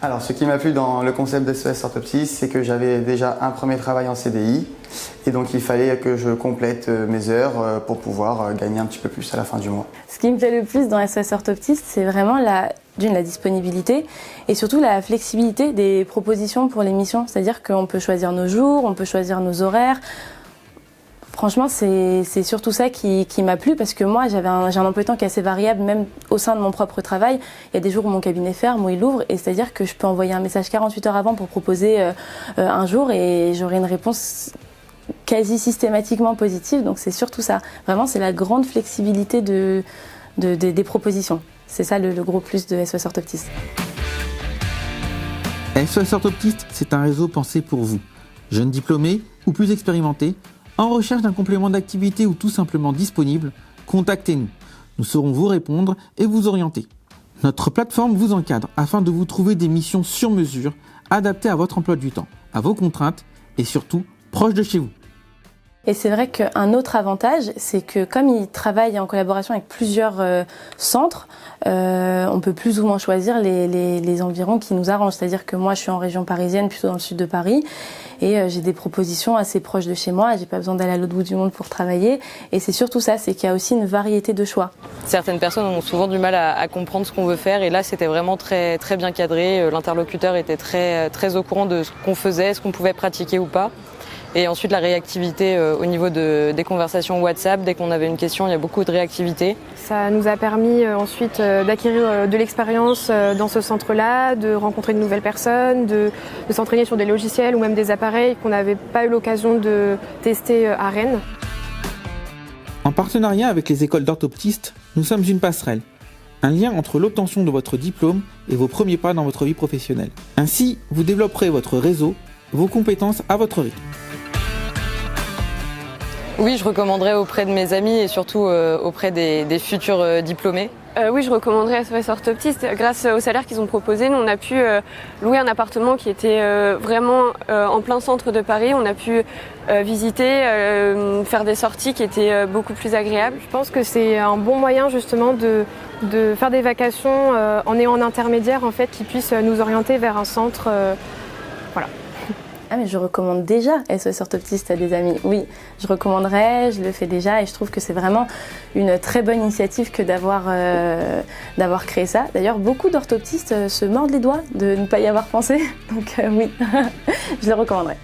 Alors, ce qui m'a plu dans le concept d'SOS Orthoptiste, c'est que j'avais déjà un premier travail en CDI et donc il fallait que je complète mes heures pour pouvoir gagner un petit peu plus à la fin du mois. Ce qui me plaît le plus dans SOS Orthoptiste, c'est vraiment la disponibilité et surtout la flexibilité des propositions pour les missions. C'est-à-dire qu'on peut choisir nos jours, on peut choisir nos horaires. Franchement, c'est surtout ça qui m'a plu parce que moi, j'ai un emploi de temps qui est assez variable, même au sein de mon propre travail. Il y a des jours où mon cabinet ferme, où il ouvre, et c'est-à-dire que je peux envoyer un message 48 heures avant pour proposer un jour et j'aurai une réponse quasi systématiquement positive. Donc c'est surtout ça. Vraiment, c'est la grande flexibilité des propositions. C'est ça le gros plus de SOS Orthoptiste. SOS Orthoptiste, c'est un réseau pensé pour vous, jeunes diplômés ou plus expérimentés, en recherche d'un complément d'activité ou tout simplement disponible, contactez-nous. Nous saurons vous répondre et vous orienter. Notre plateforme vous encadre afin de vous trouver des missions sur mesure, adaptées à votre emploi du temps, à vos contraintes et surtout proches de chez vous. Et c'est vrai qu'un autre avantage, c'est que comme ils travaillent en collaboration avec plusieurs centres, on peut plus ou moins choisir les environs qui nous arrangent. C'est-à-dire que moi, je suis en région parisienne, plutôt dans le sud de Paris, et j'ai des propositions assez proches de chez moi. J'ai pas besoin d'aller à l'autre bout du monde pour travailler. Et c'est surtout ça, c'est qu'il y a aussi une variété de choix. Certaines personnes ont souvent du mal à comprendre ce qu'on veut faire, et là, c'était vraiment très, très bien cadré. L'interlocuteur était très, très au courant de ce qu'on faisait, ce qu'on pouvait pratiquer ou pas. Et ensuite, la réactivité au niveau des conversations WhatsApp. Dès qu'on avait une question, il y a beaucoup de réactivité. Ça nous a permis ensuite d'acquérir de l'expérience dans ce centre-là, de rencontrer de nouvelles personnes, de s'entraîner sur des logiciels ou même des appareils qu'on n'avait pas eu l'occasion de tester à Rennes. En partenariat avec les écoles d'orthoptistes, nous sommes une passerelle. Un lien entre l'obtention de votre diplôme et vos premiers pas dans votre vie professionnelle. Ainsi, vous développerez votre réseau, vos compétences à votre rythme. Oui, je recommanderais auprès de mes amis et surtout auprès des futurs diplômés. Oui, je recommanderais SOS Orthoptiste. Grâce au salaire qu'ils ont proposé, nous, on a pu louer un appartement qui était vraiment en plein centre de Paris. On a pu visiter, faire des sorties qui étaient beaucoup plus agréables. Je pense que c'est un bon moyen justement de faire des vacations en ayant un intermédiaire en fait, qui puisse nous orienter vers un centre. Voilà. Ah mais je recommande déjà SOS Orthoptiste à des amis. Oui, je recommanderais, je le fais déjà et je trouve que c'est vraiment une très bonne initiative que d'avoir créé ça. D'ailleurs, beaucoup d'orthoptistes se mordent les doigts de ne pas y avoir pensé. Donc oui, je le recommanderais.